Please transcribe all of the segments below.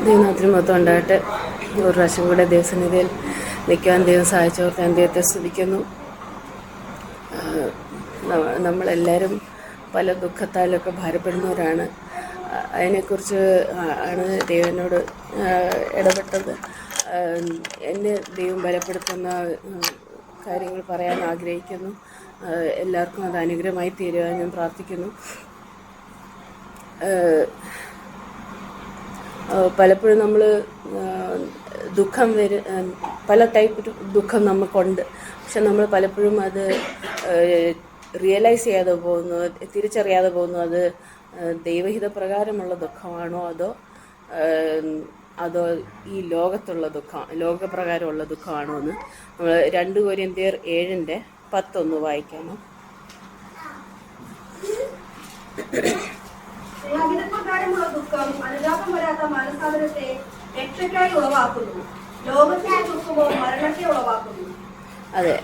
ദൈവനാമത്തിന് മൊത്തം ഉണ്ടായിട്ട് ഒരു പ്രാവശ്യം കൂടെ ദൈവസന്നിധിയിൽ നിൽക്കാൻ ദൈവം സഹായിച്ചവർക്ക് ഞാൻ ദൈവത്തെ സ്തുതിക്കുന്നു. നമ്മളെല്ലാവരും പല ദുഃഖത്താലൊക്കെ ഭാരപ്പെടുന്നവരാണ്. അതിനെക്കുറിച്ച് ആണ് ദൈവനോട് ഇടപെട്ടത്. എന്നെ ദൈവം ബലപ്പെടുത്തുന്ന കാര്യങ്ങൾ പറയാൻ ആഗ്രഹിക്കുന്നു. എല്ലാവർക്കും അത് അനുഗ്രഹമായി തീരുവാൻ ഞാൻ പ്രാർത്ഥിക്കുന്നു. പലപ്പോഴും നമ്മൾ ദുഃഖം പല ടൈപ്പ് ദുഃഖം നമുക്കുണ്ട്. പക്ഷെ നമ്മൾ പലപ്പോഴും അത് റിയലൈസ് ചെയ്യാതെ പോകുന്നു, തിരിച്ചറിയാതെ പോകുന്നു. അത് ദൈവഹിത പ്രകാരമുള്ള ദുഃഖമാണോ അതോ ഈ ലോകപ്രകാരമുള്ള ദുഃഖമാണോ എന്ന് നമ്മൾ 2 കൊരിന്ത്യർ 7:10 വായിക്കാമോ? ലോകപ്രകാരമുള്ള ദുഃഖം അനുതാപം വരാത്ത മനസ്സാദരത്തെ രക്ഷയ്ക്കായി ഉളവാക്കുന്നു. ലോകത്തിന്റെ ദുഃഖമോ മരണത്തെ ഉളവാക്കുന്നു. അതെ,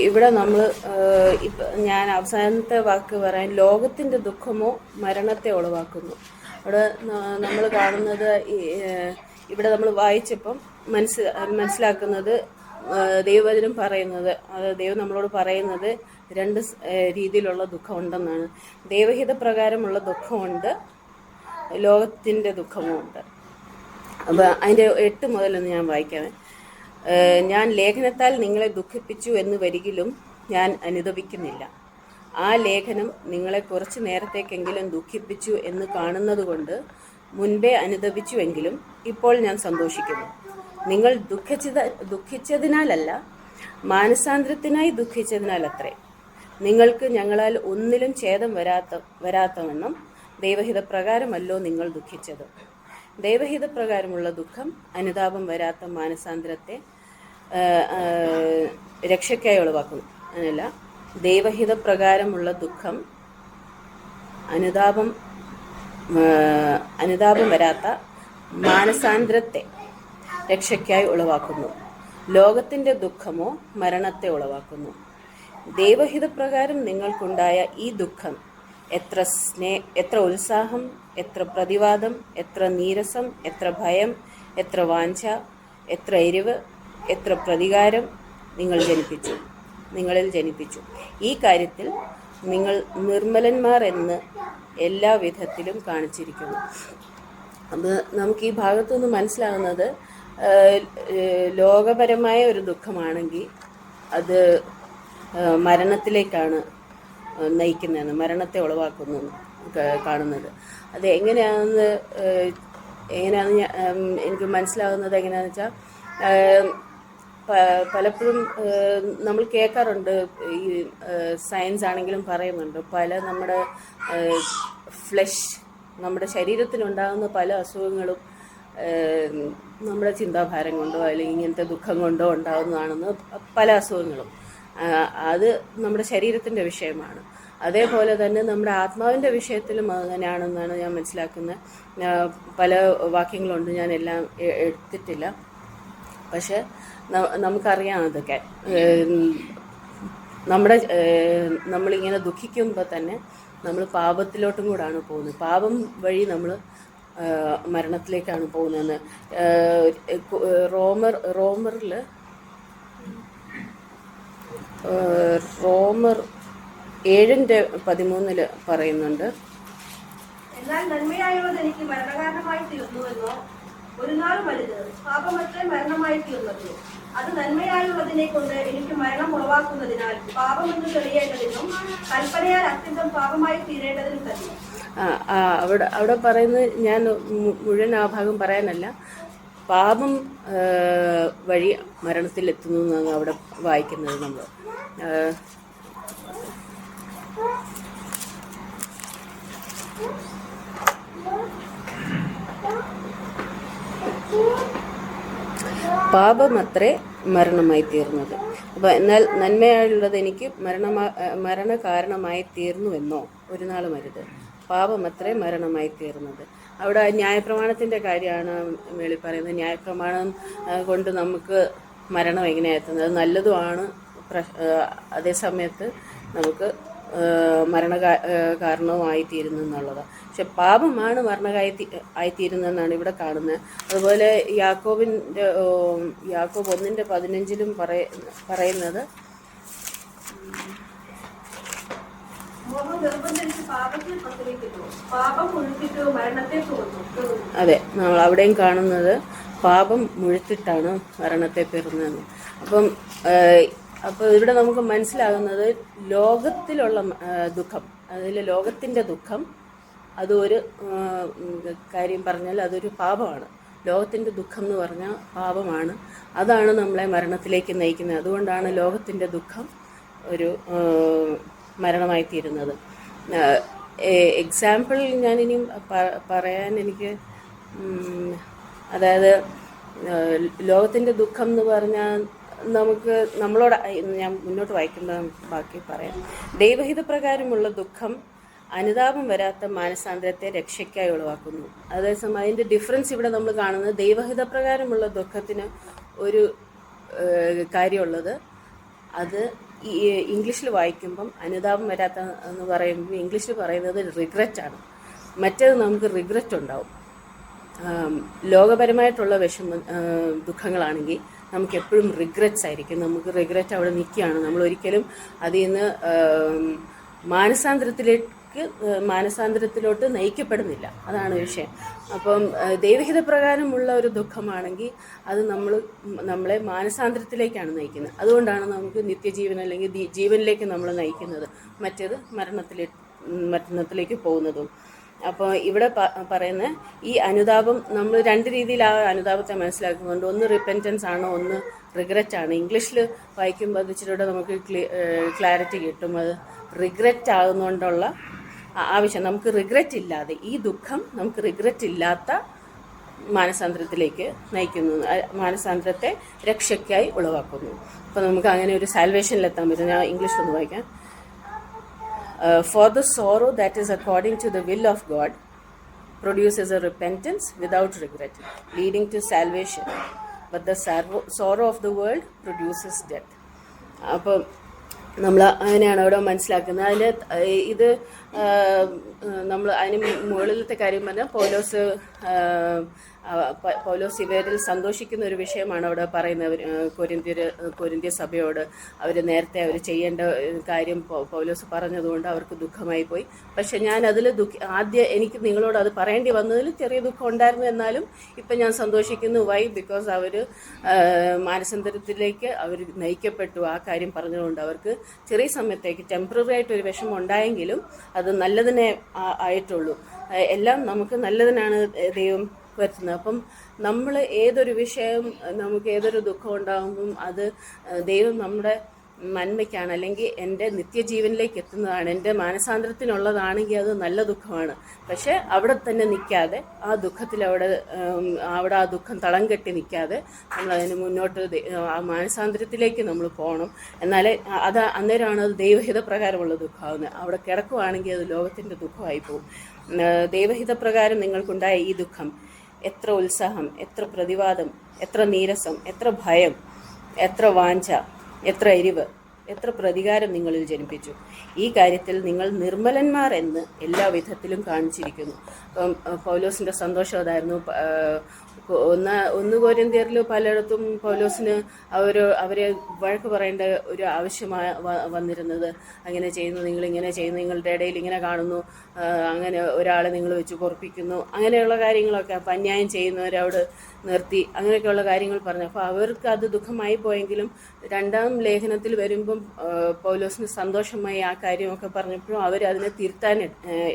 ഇവിടെ നമ്മൾ ഞാൻ അവസാനത്തെ വാക്ക് പറയാൻ, ലോകത്തിന്റെ ദുഃഖമോ മരണത്തെ ഉളവാക്കുന്നു. അവിടെ നമ്മൾ കാണുന്നത്, ഇവിടെ നമ്മൾ വായിച്ചപ്പം മനസ്സിലാക്കുന്നത്, ദൈവവചനം പറയുന്നത്, ദൈവം നമ്മളോട് പറയുന്നത് 2 രീതിയിലുള്ള ദുഃഖമുണ്ടെന്നാണ്. ദൈവഹിത പ്രകാരമുള്ള ദുഃഖമുണ്ട്, ലോകത്തിൻ്റെ ദുഃഖമുണ്ട്. അപ്പോൾ അതിൻ്റെ 8 മുതലൊന്ന് ഞാൻ വായിക്കാമേ. ഞാൻ ലേഖനത്താൽ നിങ്ങളെ ദുഃഖിപ്പിച്ചു എന്ന് വരികിലും ഞാൻ അനുതപിക്കുന്നില്ല. ആ ലേഖനം നിങ്ങളെ കുറച്ചു നേരത്തേക്കെങ്കിലും ദുഃഖിപ്പിച്ചു എന്ന് കാണുന്നത് കൊണ്ട് മുൻപേ അനുതപിച്ചുവെങ്കിലും ഇപ്പോൾ ഞാൻ സന്തോഷിക്കുന്നു. നിങ്ങൾ ദുഃഖിച്ചതിനാലല്ല, മാനസാന്തരത്തിനായി ദുഃഖിച്ചതിനാലത്രേ. നിങ്ങൾക്ക് ഞങ്ങളാൽ ഒന്നിലും ഛേദം വരാത്തവണ്ണം ദൈവഹിത പ്രകാരമല്ലോ നിങ്ങൾ ദുഃഖിച്ചത്. ദൈവഹിത പ്രകാരമുള്ള ദുഃഖം അനുതാപം വരാത്ത മാനസാന്തരത്തെ രക്ഷയ്ക്കായി ഉളവാക്കുന്നു. അങ്ങനല്ല, ദൈവഹിത പ്രകാരമുള്ള ദുഃഖം അനുതാപം വരാത്ത മാനസാന്തരത്തെ രക്ഷയ്ക്കായി ഉളവാക്കുന്നു. ലോകത്തിൻ്റെ ദുഃഖമോ മരണത്തെ ഉളവാക്കുന്നു. ദൈവഹിതപ്രകാരം നിങ്ങൾക്കുണ്ടായ ഈ ദുഃഖം എത്ര ഉത്സാഹം, എത്ര പ്രതിവാദം, എത്ര നീരസം, എത്ര ഭയം, എത്ര വാഞ്ച, എത്ര എരിവ്, എത്ര പ്രതികാരം നിങ്ങളിൽ ജനിപ്പിച്ചു. ഈ കാര്യത്തിൽ നിങ്ങൾ നിർമ്മലന്മാർ എന്ന് എല്ലാ വിധത്തിലും കാണിച്ചിരിക്കുന്നു. അത് നമുക്ക് ഈ ഭാഗത്തുനിന്ന് മനസ്സിലാകുന്നത്, ലോകപരമായ ഒരു ദുഃഖമാണെങ്കിൽ അത് മരണത്തിലേക്കാണ് നയിക്കുന്നതെന്ന്, മരണത്തെ ഉളവാക്കുന്നു കാണുന്നത്. അത് എങ്ങനെയാണെന്ന് എനിക്ക് മനസ്സിലാകുന്നത് എങ്ങനെയാണെന്ന് വെച്ചാൽ, പലപ്പോഴും നമ്മൾ കേൾക്കാറുണ്ട്, ഈ സയൻസ് ആണെങ്കിലും പറയുന്നുണ്ട്, പല നമ്മുടെ നമ്മുടെ ശരീരത്തിനുണ്ടാകുന്ന പല അസുഖങ്ങളും നമ്മുടെ ചിന്താഭാരം കൊണ്ടോ അല്ലെങ്കിൽ ഇങ്ങനത്തെ ദുഃഖം കൊണ്ടോ ഉണ്ടാകുന്നതാണെന്ന് പല അസുഖങ്ങളും. അത് നമ്മുടെ ശരീരത്തിൻ്റെ വിഷയമാണ്. അതേപോലെ തന്നെ നമ്മുടെ ആത്മാവിൻ്റെ വിഷയത്തിലും അങ്ങനെയാണെന്നാണ് ഞാൻ മനസ്സിലാക്കുന്നത്. പല വാക്യങ്ങളുണ്ട്, ഞാൻ എല്ലാം എടുത്തിട്ടില്ല. പക്ഷെ നമുക്കറിയാം അതൊക്കെ. നമ്മളിങ്ങനെ ദുഃഖിക്കുമ്പോൾ തന്നെ നമ്മൾ പാപത്തിലോട്ടും കൂടാണ് പോകുന്നത്. പാപം വഴി നമ്മൾ മരണത്തിലേക്കാണ് പോകുന്നതെന്ന് റോമർ 7:13 പറയുന്നുണ്ട്. എന്നാൽ നന്മയായുള്ളത് എനിക്ക് മരണകാരണമായി തീർന്നുവെന്നോ ഒരു നാളും വലുത് പാപമത്രേ മരണമായി തീർന്നല്ലോ. അത് നന്മയായുള്ളതിനെ കൊണ്ട് എനിക്ക് മരണം ഉളവാക്കുന്നതിനാൽ പാപമെന്ന് തെളിയേണ്ടതിനും കൽപ്പനയാൽ അത്യന്തം പാപമായി തീരേണ്ടതിനും തന്നെ. അവിടെ പറയുന്നത്, ഞാൻ മുഴുവൻ ആ ഭാഗം പറയാനല്ല, പാപം വഴി മരണത്തിലെത്തുന്നു എന്നാണ് അവിടെ വായിക്കുന്നത്. നമ്മൾ പാപമത്രേ മരണമായി തീർന്നത്. അപ്പം എന്നാൽ നന്മയായുള്ളത് എനിക്ക് മരണകാരണമായി തീർന്നുവെന്നോ ഒരു നാളും അരുത്. പാപമത്രേ മരണമായി തീർന്നത്. അവിടെ ന്യായപ്രമാണത്തിൻ്റെ കാര്യമാണ് മേളിൽ പറയുന്നത്. ന്യായപ്രമാണം കൊണ്ട് നമുക്ക് മരണം എങ്ങനെയാണ് എത്തുന്നത്? അത് നല്ലതുമാണ്. അതേ സമയത്ത് നമുക്ക് കാരണവുമായിത്തീരുന്നു എന്നുള്ളത്. പക്ഷെ പാപമാണ് ആയിത്തീരുന്നതെന്നാണ് ഇവിടെ കാണുന്നത്. അതുപോലെ യാക്കോബ് 1:15 പറയുന്നത് മോഹം നിർബന്ധിച്ച് പാപത്തിൽ പ്രസവിക്കുന്നു, പാപം മുഴുക്കിട്ട് മരണത്തെ തുറന്നു. അതെ, നമ്മൾ അവിടെയും കാണുന്നത് പാപം മുഴുത്തിട്ടാണ് മരണത്തെ പെറുന്നതെന്ന്. അപ്പോൾ ഇവിടെ നമുക്ക് മനസ്സിലാകുന്നത് ലോകത്തിലുള്ള ദുഃഖം, അതിൽ ലോകത്തിൻ്റെ ദുഃഖം അത് ഒരു കാര്യം പറഞ്ഞാൽ അതൊരു പാപമാണ്. ലോകത്തിൻ്റെ ദുഃഖം എന്ന് പറഞ്ഞാൽ പാപമാണ്. അതാണ് നമ്മളെ മരണത്തിലേക്ക് നയിക്കുന്നത്. അതുകൊണ്ടാണ് ലോകത്തിൻ്റെ ദുഃഖം ഒരു മരണമായിത്തീരുന്നത്. എക്സാമ്പിൾ ഞാനിനിയും പറയാൻ എനിക്ക് അതായത് ലോകത്തിൻ്റെ ദുഃഖം എന്ന് പറഞ്ഞാൽ ഞാൻ മുന്നോട്ട് വായിക്കുമ്പോൾ ബാക്കി പറയാം. ദൈവഹിതപ്രകാരമുള്ള ദുഃഖം അനുതാപം വരാത്ത മാനസാന്തരത്തെ രക്ഷയ്ക്കായി ഉളവാക്കുന്നു. അതേസമയം അതിൻ്റെ ഡിഫറൻസ് ഇവിടെ നമ്മൾ കാണുന്നത് ദൈവഹിതപ്രകാരമുള്ള ദുഃഖത്തിന് ഒരു കാര്യമുള്ളത്, അത് ഈ ഇംഗ്ലീഷിൽ വായിക്കുമ്പം അനുതാപം വരാത്ത എന്ന് പറയുമ്പോൾ ഇംഗ്ലീഷിൽ പറയുന്നത് റിഗ്രറ്റാണ്. മറ്റേത് നമുക്ക് റിഗ്രറ്റ് ഉണ്ടാവും. ലോകപരമായിട്ടുള്ള ദുഃഖങ്ങളാണെങ്കിൽ നമുക്ക് എപ്പോഴും റിഗ്രറ്റ്സ് ആയിരിക്കും. നമുക്ക് റിഗ്രറ്റ് അവിടെ നിൽക്കുകയാണ്. നമ്മൾ ഒരിക്കലും അതിൽ നിന്ന് മാനസാന്തരത്തിലോട്ട് നയിക്കപ്പെടുന്നില്ല. അതാണ് വിഷയം. അപ്പം ദൈവഹിത പ്രകാരമുള്ള ഒരു ദുഃഖമാണെങ്കിൽ അത് നമ്മളെ മാനസാന്തരത്തിലേക്കാണ് നയിക്കുന്നത്. അതുകൊണ്ടാണ് നമുക്ക് നിത്യജീവൻ അല്ലെങ്കിൽ ജീവനിലേക്ക് നമ്മൾ നയിക്കുന്നത്. മറ്റേത് മരണത്തിലേക്ക് പോകുന്നതും. അപ്പോൾ ഇവിടെ പറയുന്ന ഈ അനുതാപം നമ്മൾ രണ്ട് രീതിയിൽ ആ അനുതാപത്തെ മനസ്സിലാക്കുന്നുണ്ട്. ഒന്ന് റിപ്പൻറ്റൻസ് ആണ്, ഒന്ന് റിഗ്രറ്റ് ആണ്. ഇംഗ്ലീഷിൽ വായിക്കുമ്പോൾ അത് ഇച്ചിരി കൂടെ നമുക്ക് ക്ലാരിറ്റി കിട്ടും. അത് റിഗ്രറ്റ് ആകുന്നതുകൊണ്ടുള്ള ആവശ്യം, നമുക്ക് റിഗ്രറ്റ് ഇല്ലാതെ ഈ ദുഃഖം നമുക്ക് റിഗ്രറ്റ് ഇല്ലാത്ത മാനസാന്തരത്തിലേക്ക് നയിക്കുന്നു, മാനസാന്തരത്തെ രക്ഷയ്ക്കായി ഉളവാക്കുന്നു. അപ്പോൾ നമുക്ക് അങ്ങനെ ഒരു സാൽവേഷനിലെത്താൻ പറ്റും. ഞാൻ ഇംഗ്ലീഷിലൊന്ന് വായിക്കാം. For the sorrow that is according to the will of God produces a repentance without regret, leading to salvation. But the sorrow of the world produces death. അപ്പോൾ നമ്മൾ അങ്ങനെയാണ് അവിടെ മനസ്സിലാക്കുന്നത്. ഇത് നമ്മൾ അതിന് മുകളിലത്തെ കാര്യം പറഞ്ഞാൽ പൗലോസ് ഇവരിൽ സന്തോഷിക്കുന്ന ഒരു വിഷയമാണ് അവിടെ പറയുന്നത്. കൊരിന്ത്യ സഭയോട് അവർ ചെയ്യേണ്ട കാര്യം പൗലോസ് പറഞ്ഞതുകൊണ്ട് അവർക്ക് ദുഃഖമായി പോയി. പക്ഷെ ഞാൻ അതിൽ ആദ്യം എനിക്ക് നിങ്ങളോട് അത് പറയേണ്ടി വന്നതിൽ ചെറിയ ദുഃഖം ഉണ്ടായിരുന്നു. എന്നാലും ഇപ്പം ഞാൻ സന്തോഷിക്കുന്നു. വൈ? ബിക്കോസ് അവർ മാനസാന്തരത്തിലേക്ക് അവർ നയിക്കപ്പെട്ടു. ആ കാര്യം പറഞ്ഞതുകൊണ്ട് അവർക്ക് ചെറിയ സമയത്തേക്ക് ടെമ്പററി ആയിട്ട് ഒരു വിഷമം ഉണ്ടായെങ്കിലും അത് നല്ലതിനെ ആയിട്ടുള്ളൂ. എല്ലാം നമുക്ക് നല്ലതിനാണ് ദൈവം വരുത്തുന്നത്. അപ്പം നമ്മൾ ഏതൊരു വിഷയം, നമുക്ക് ഏതൊരു ദുഃഖം ഉണ്ടാകുമ്പം അത് ദൈവം നമ്മുടെ നന്മയ്ക്കാണ്, അല്ലെങ്കിൽ എൻ്റെ നിത്യജീവനിലേക്ക് എത്തുന്നതാണ്, എൻ്റെ മാനസാന്തരത്തിനുള്ളതാണെങ്കിൽ അത് നല്ല ദുഃഖമാണ്. പക്ഷേ അവിടെ തന്നെ നിൽക്കാതെ ആ ദുഃഖത്തിൽ അവിടെ ആ ദുഃഖം തളം കെട്ടി നിൽക്കാതെ നമ്മളതിന് മുന്നോട്ട് ആ മാനസാന്തരത്തിലേക്ക് നമ്മൾ പോകണം. എന്നാലേ അന്നേരമാണ് അത് ദൈവഹിത പ്രകാരമുള്ള ദുഃഖമാകുന്നത്. അവിടെ കിടക്കുവാണെങ്കിൽ അത് ലോകത്തിൻ്റെ ദുഃഖമായി പോകും. ദൈവഹിതപ്രകാരം നിങ്ങൾക്കുണ്ടായ ഈ ദുഃഖം എത്ര ഉത്സാഹം, എത്ര പ്രതിവാദം, എത്ര നീരസം, എത്ര ഭയം, എത്ര വാഞ്ച, എത്ര എരിവ്, എത്ര പ്രതികാരം നിങ്ങളിൽ ജനിപ്പിച്ചു. ഈ കാര്യത്തിൽ നിങ്ങൾ നിർമ്മലന്മാർ എന്ന് എല്ലാ വിധത്തിലും കാണിച്ചിരിക്കുന്നു. അപ്പം പൗലോസിൻ്റെ സന്തോഷം അതായിരുന്നു. ഒന്ന് കൊരിന്ത്യരിൽ പലയിടത്തും പൗലോസിന് അവരെ വഴക്ക് പറയേണ്ട ഒരു ആവശ്യമായി വന്നിരുന്നത്. അങ്ങനെ ചെയ്യുന്നു, നിങ്ങളിങ്ങനെ ചെയ്യുന്നു, നിങ്ങളുടെ ഇടയിൽ ഇങ്ങനെ കാണുന്നു, അങ്ങനെ ഒരാളെ നിങ്ങൾ വെച്ച് പൊറപ്പിക്കുന്നു, അങ്ങനെയുള്ള കാര്യങ്ങളൊക്കെ. അപ്പം അന്യായം ചെയ്യുന്നവരവിടെ നിർത്തി, അങ്ങനെയൊക്കെയുള്ള കാര്യങ്ങൾ പറഞ്ഞു. അപ്പോൾ അവർക്ക് അത് ദുഃഖമായി പോയെങ്കിലും രണ്ടാം ലേഖനത്തിൽ വരുമ്പം പൗലോസിന് സന്തോഷമായി ആ കാര്യമൊക്കെ പറഞ്ഞപ്പോഴും അവരതിനെ തിരുത്താൻ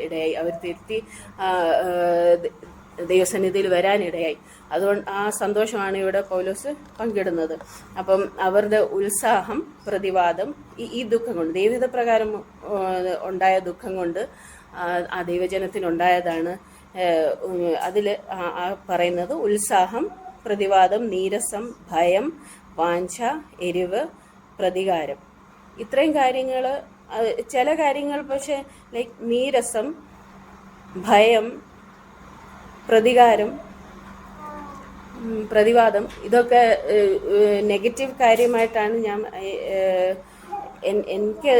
ഇടയായി. അവർ തിരുത്തി ദൈവസന്നിധിയിൽ വരാനിടയായി. അതുകൊണ്ട് ആ സന്തോഷമാണ് ഇവിടെ പൗലോസ് പങ്കിടുന്നത്. അപ്പം അവരുടെ ഉത്സാഹം, പ്രതിവാദം ഈ ദുഃഖം കൊണ്ട്, ദൈവഹിത പ്രകാരം ഉണ്ടായ ദുഃഖം കൊണ്ട് ആ ദൈവജനത്തിനുണ്ടായതാണ്. അതിൽ പറയുന്നത് ഉത്സാഹം, പ്രതിവാദം, നീരസം, ഭയം, വാഞ്ച, എരിവ്, പ്രതികാരം. ഇത്രയും കാര്യങ്ങൾ, ചില കാര്യങ്ങൾ പക്ഷേ ലൈക്ക് നീരസം, ഭയം, പ്രതികാരം, പ്രതിവാദം, ഇതൊക്കെ നെഗറ്റീവ് കാര്യമായിട്ടാണ് ഞാൻ എനിക്ക്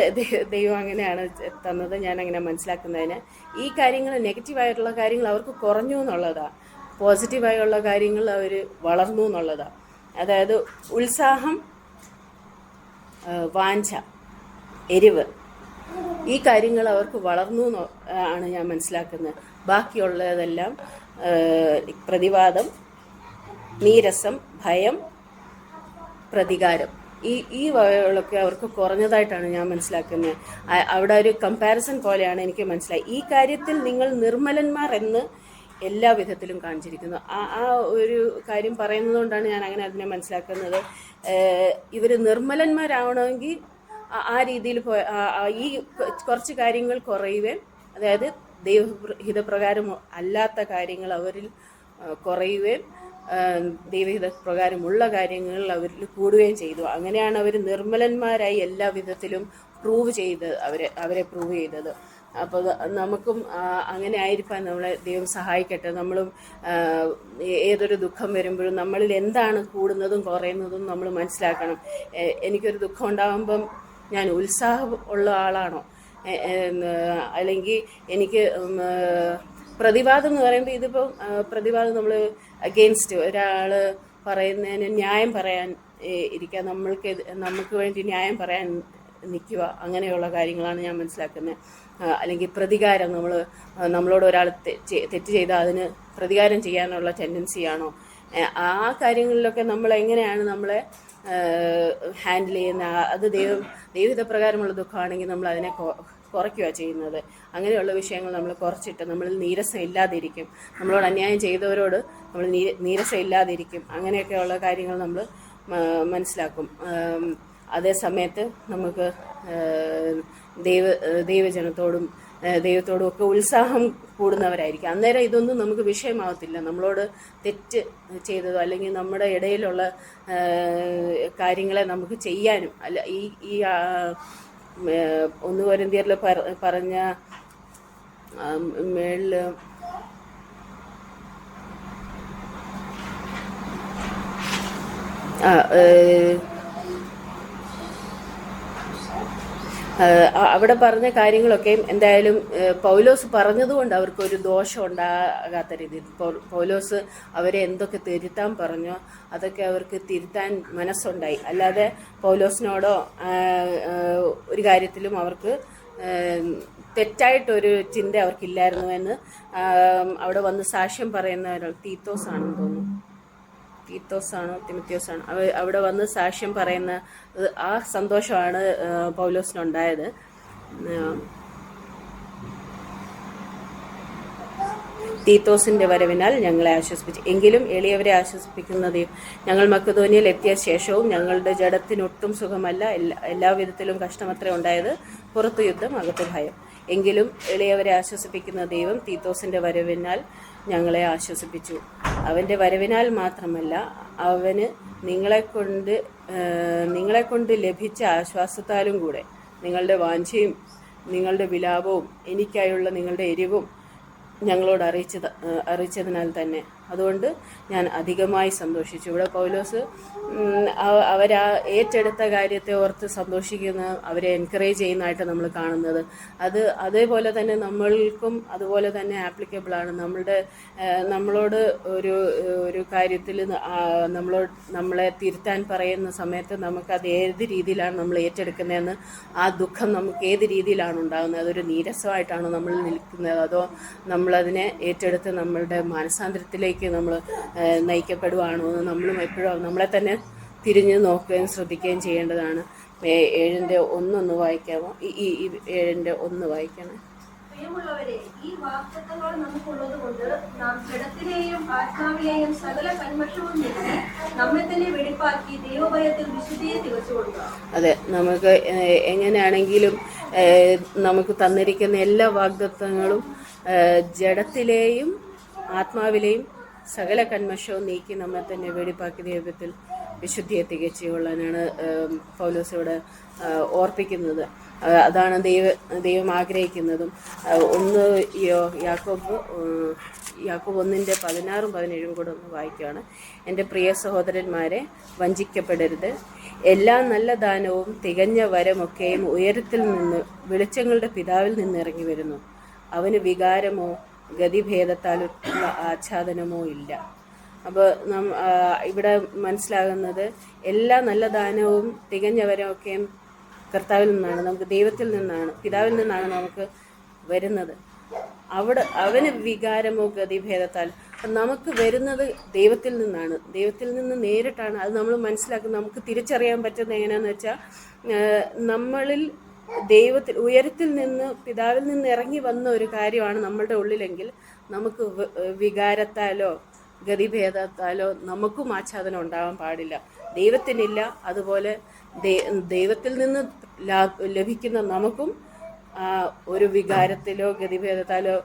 ദൈവം അങ്ങനെയാണ് തന്നത്, ഞാൻ അങ്ങനെ മനസ്സിലാക്കുന്നതിന്. ഈ കാര്യങ്ങൾ നെഗറ്റീവായിട്ടുള്ള കാര്യങ്ങൾ അവർക്ക് കുറഞ്ഞു എന്നുള്ളതാണ്, പോസിറ്റീവായുള്ള കാര്യങ്ങൾ അവർ വളർന്നു എന്നുള്ളതാണ്. അതായത് ഉത്സാഹം, വാഞ്ച, എരിവ്, ഈ കാര്യങ്ങൾ അവർക്ക് വളർന്നു ആണ് ഞാൻ മനസ്സിലാക്കുന്നത്. ബാക്കിയുള്ളതെല്ലാം പ്രതിവാദം, നീരസം, ഭയം, പ്രതികാരം, ഈ വകകളൊക്കെ അവർക്ക് കുറഞ്ഞതായിട്ടാണ് ഞാൻ മനസ്സിലാക്കുന്നത്. അവിടെ ഒരു കമ്പാരിസൺ പോലെയാണ് എനിക്ക് മനസ്സിലായി. ഈ കാര്യത്തിൽ നിങ്ങൾ നിർമ്മലന്മാർ എന്ന് എല്ലാ വിധത്തിലും കാണിച്ചിരിക്കുന്നു. ആ ഒരു കാര്യം പറയുന്നത് കൊണ്ടാണ് ഞാൻ അങ്ങനെ അതിനെ മനസ്സിലാക്കുന്നത്. ഇവർ നിർമ്മലന്മാരാവണമെങ്കിൽ ആ രീതിയിൽ ഈ കുറച്ച് കാര്യങ്ങൾ കുറയുകയും, അതായത് ദൈവഹിതപ്രകാരം അല്ലാത്ത കാര്യങ്ങൾ അവരിൽ കുറയുകയും ദൈവഹിത പ്രകാരമുള്ള കാര്യങ്ങൾ അവരിൽ കൂടുകയും ചെയ്തു. അങ്ങനെയാണ് അവർ നിർമ്മലന്മാരായി എല്ലാ വിധത്തിലും പ്രൂവ് ചെയ്ത് അവരെ പ്രൂവ് ചെയ്തത്. അപ്പോൾ നമുക്കും അങ്ങനെ ആയിരിക്കാൻ നമ്മളെ ദൈവം സഹായിക്കട്ടെ. നമ്മളും ഏതൊരു ദുഃഖം വരുമ്പോഴും നമ്മളിൽ എന്താണ് കൂടുന്നതും കുറയുന്നതും നമ്മൾ മനസ്സിലാക്കണം. എനിക്കൊരു ദുഃഖം ഉണ്ടാകുമ്പം ഞാൻ ഉത്സാഹം ഉള്ള ആളാണോ, അല്ലെങ്കിൽ എനിക്ക് പ്രതിവാദം എന്ന് പറയുമ്പോൾ ഇതിപ്പം പ്രതിവാദം നമ്മൾ അഗെയിൻസ്റ്റ് ഒരാൾ പറയുന്നതിന് ന്യായം പറയാൻ ഇരിക്കുക, നമുക്ക് വേണ്ടി ന്യായം പറയാൻ നിൽക്കുക, അങ്ങനെയുള്ള കാര്യങ്ങളാണ് ഞാൻ മനസ്സിലാക്കുന്നത്. അല്ലെങ്കിൽ പ്രതികാരം, നമ്മളോട് ഒരാൾ തെറ്റ് ചെയ്താൽ അതിന് പ്രതികാരം ചെയ്യാനുള്ള ടെൻഡൻസിയാണോ, ആ കാര്യങ്ങളിലൊക്കെ നമ്മൾ എങ്ങനെയാണ് നമ്മളെ ഹാൻഡിൽ ചെയ്യുന്ന. അത് ദൈവഹിതപ്രകാരമുള്ള ദുഃഖമാണെങ്കിൽ നമ്മൾ അതിനെ കുറയ്ക്കുക ചെയ്യുന്നത്. അങ്ങനെയുള്ള വിഷയങ്ങൾ നമ്മൾ കുറച്ചിട്ട് നമ്മളിൽ നീരസം ഇല്ലാതിരിക്കും, നമ്മളോട് അന്യായം ചെയ്തവരോട് നമ്മൾ നീരസം ഇല്ലാതിരിക്കും. അങ്ങനെയൊക്കെയുള്ള കാര്യങ്ങൾ നമ്മൾ മനസ്സിലാക്കും. അതേ സമയത്ത് നമുക്ക് ദൈവജനത്തോടും ദൈവത്തോടും ഒക്കെ ഉത്സാഹം കൂടുന്നവരായിരിക്കും. അന്നേരം ഇതൊന്നും നമുക്ക് വിഷയമാവത്തില്ല. നമ്മളോട് തെറ്റ് ചെയ്തതോ അല്ലെങ്കിൽ നമ്മുടെ ഇടയിലുള്ള കാര്യങ്ങളെ നമുക്ക് ചെയ്യാനും അല്ല. ഈ 1 കൊരിന്ത്യരിൽ പറഞ്ഞ മേളില് അവിടെ പറഞ്ഞ കാര്യങ്ങളൊക്കെയും എന്തായാലും പൗലോസ് പറഞ്ഞതുകൊണ്ട് അവർക്കൊരു ദോഷം ഉണ്ടാകാത്ത രീതിയിൽ പൗലോസ് അവരെ എന്തൊക്കെ തിരുത്താൻ പറഞ്ഞോ അതൊക്കെ അവർക്ക് തിരുത്താൻ മനസ്സുണ്ടായി. അല്ലാതെ പൗലോസിനോടോ ഒരു കാര്യത്തിലും അവർക്ക് തെറ്റായിട്ടൊരു ചിന്ത അവർക്കില്ലായിരുന്നു എന്ന് അവിടെ വന്ന് സാക്ഷ്യം പറയുന്ന ഒരാൾ തീത്തോസാണെന്ന് തോന്നുന്നു, തിമോത്തിയോസാണോ, അവിടെ വന്ന് സാക്ഷ്യം പറയുന്ന ആ സന്തോഷമാണ് പൗലോസിനുണ്ടായത്. തീത്തോസിന്റെ വരവിനാൽ ഞങ്ങളെ ആശ്വസിപ്പിച്ചു. എങ്കിലും എളിയവരെ ആശ്വസിപ്പിക്കുന്നത് ഞങ്ങൾ മക്കെദോന്യയിൽ എത്തിയ ശേഷവും ഞങ്ങളുടെ ജഡത്തിനൊട്ടും സുഖമല്ല, എല്ലാ വിധത്തിലും കഷ്ടമത്രേ ഉണ്ടായത്, പുറത്തു യുദ്ധം, അകത്ത് ഭയം. എങ്കിലും എളിയവരെ ആശ്വസിപ്പിക്കുന്ന ദൈവം തീത്തോസിന്റെ വരവിനാൽ ഞങ്ങളെ ആശ്വസിപ്പിച്ചു. അവൻ്റെ വരവിനാൽ മാത്രമല്ല, അവന് നിങ്ങളെക്കൊണ്ട് ലഭിച്ച ആശ്വാസത്താലും കൂടെ. നിങ്ങളുടെ വാഞ്ചയും നിങ്ങളുടെ വിലാപവും എനിക്കായുള്ള നിങ്ങളുടെ എരിവും ഞങ്ങളോട് അറിയിച്ചതിനാൽ തന്നെ. അതുകൊണ്ട് ഞാൻ അധികമായി സന്തോഷിച്ചു. ഇവിടെ പൗലോസ് അവരാ ഏറ്റെടുത്ത കാര്യത്തെ ഓർത്ത് സന്തോഷിക്കുന്ന, അവരെ എൻകറേജ് ചെയ്യുന്നതായിട്ട് നമ്മൾ കാണുന്നത്. അതേപോലെ തന്നെ നമ്മൾക്കും അതുപോലെ തന്നെ ആപ്ലിക്കബിളാണ്. നമ്മളോട് ഒരു കാര്യത്തിൽ നമ്മളെ തിരുത്താൻ പറയുന്ന സമയത്ത് നമുക്കത് ഏത് രീതിയിലാണ് നമ്മൾ ഏറ്റെടുക്കുന്നതെന്ന്, ആ ദുഃഖം നമുക്ക് ഏത് രീതിയിലാണ് ഉണ്ടാകുന്നത്, അതൊരു നീരസമായിട്ടാണോ നമ്മൾ നിൽക്കുന്നത്, അതോ നമ്മളതിനെ ഏറ്റെടുത്ത് നമ്മളുടെ മാനസാന്തരത്തിലേക്ക് നമ്മൾ നയിക്കപ്പെടുവാണോ എന്ന് നമ്മളും എപ്പോഴും നമ്മളെ തന്നെ തിരിഞ്ഞു നോക്കുകയും ശ്രദ്ധിക്കുകയും ചെയ്യേണ്ടതാണ്. 7:1 വായിക്കാമോ? ഈ 7:1 വായിക്കണം. പ്രിയമുള്ളവരെ, ഈ വാഗ്ദത്തങ്ങൾ നമുക്കുള്ളത് കൊണ്ട് നാം ജഡത്തിലെയും ആത്മാവിലെയും സകല കന്മഷവും നീക്കി നമ്മെ തന്നെ വെടിപ്പാക്കി ദൈവഭയത്തിൽ വിശുദ്ധിയെ തികച്ചു കൊടുക്കുക. അതെ, നമുക്ക് എങ്ങനെയാണെങ്കിലും നമുക്ക് തന്നിരിക്കുന്ന എല്ലാ വാഗ്ദത്തങ്ങളും ജഡത്തിലെയും ആത്മാവിലെയും സകല കന്മഷവും നീക്കി നമ്മെ തന്നെ വെടിപ്പാക്കി ദൈവത്തിൽ വിശുദ്ധിയെ തികച്ചുകൊള്ളാനാണ് പൗലോസ് ഇവിടെ ഓർപ്പിക്കുന്നത്. അതാണ് ദൈവം ആഗ്രഹിക്കുന്നതും. ഒന്ന് യാക്കോബ് 1:16-17 കൂടെ ഒന്ന് വായിക്കുകയാണ്. എൻ്റെ പ്രിയ സഹോദരന്മാരെ, വഞ്ചിക്കപ്പെടരുത്. എല്ലാ നല്ല ദാനവും തികഞ്ഞ വരമൊക്കെയും ഉയരത്തിൽ നിന്ന് വെളിച്ചങ്ങളുടെ പിതാവിൽ നിന്ന് ഇറങ്ങി വരുന്നു. അവന് വികാരമോ ഗതിഭേദത്താലുള്ള ആച്ഛാദനമോ ഇല്ല. അപ്പോൾ ഇവിടെ മനസ്സിലാകുന്നത് എല്ലാ നല്ല ദാനവും തികഞ്ഞ വരമൊക്കെയും കർത്താവിൽ നിന്നാണ്, നമുക്ക് ദൈവത്തിൽ നിന്നാണ്, പിതാവിൽ നിന്നാണ് നമുക്ക് വരുന്നത്. അവന് വികാരമോ ഗതിഭേദത്താൽ നമുക്ക് വരുന്നത് ദൈവത്തിൽ നിന്നാണ്, ദൈവത്തിൽ നിന്ന് നേരിട്ടാണ്. അത് നമ്മൾ മനസ്സിലാക്കുന്നത്, നമുക്ക് തിരിച്ചറിയാൻ പറ്റുന്നത് എങ്ങനെയാണെന്ന് വെച്ചാൽ, നമ്മളിൽ ദൈവത്തിൽ ഉയരത്തിൽ നിന്ന് പിതാവിൽ നിന്ന് ഇറങ്ങി വന്ന ഒരു കാര്യമാണ് നമ്മളുടെ ഉള്ളിലെങ്കിൽ നമുക്ക് വികാരത്താലോ ഗതിഭേദത്താലോ നമുക്കും ആച്ഛാദനം ഉണ്ടാകാൻ പാടില്ല. ദൈവത്തിനില്ല. അതുപോലെ ദൈവത്തിൽ നിന്ന് ലഭിക്കുന്ന നമുക്കും ഒരു വികാരത്തിലോ ഗതിഭേദത്താലോ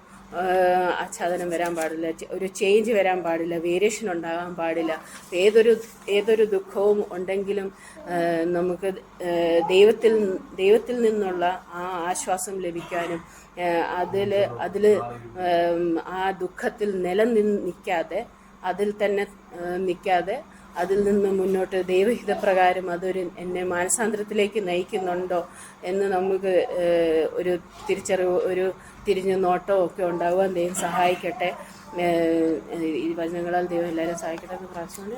ആച്ഛാദനം വരാൻ പാടില്ല, ഒരു ചേഞ്ച് വരാൻ പാടില്ല, വേരിയേഷൻ ഉണ്ടാകാൻ പാടില്ല. ഏതൊരു ദുഃഖവും ഉണ്ടെങ്കിലും നമുക്ക് ദൈവത്തിൽ നിന്നുള്ള ആ ആശ്വാസം ലഭിക്കാനും അതിൽ ആ ദുഃഖത്തിൽ നിൽക്കാതെ അതിൽ തന്നെ നിൽക്കാതെ അതിൽ നിന്ന് മുന്നോട്ട് ദൈവഹിതപ്രകാരം അതൊരു എന്നെ മാനസാന്തരത്തിലേക്ക് നയിക്കുന്നുണ്ടോ എന്ന് നമുക്ക് ഒരു തിരിച്ചറിവ്, ഒരു തിരിഞ്ഞു നോട്ടവും ഒക്കെ ഉണ്ടാകുവാൻ ദൈവം സഹായിക്കട്ടെ. ഈ വചനങ്ങളാൽ ദൈവം എല്ലാവരും സഹായിക്കട്ടെ എന്ന് പ്രാർത്ഥിച്ചുകൊണ്ട്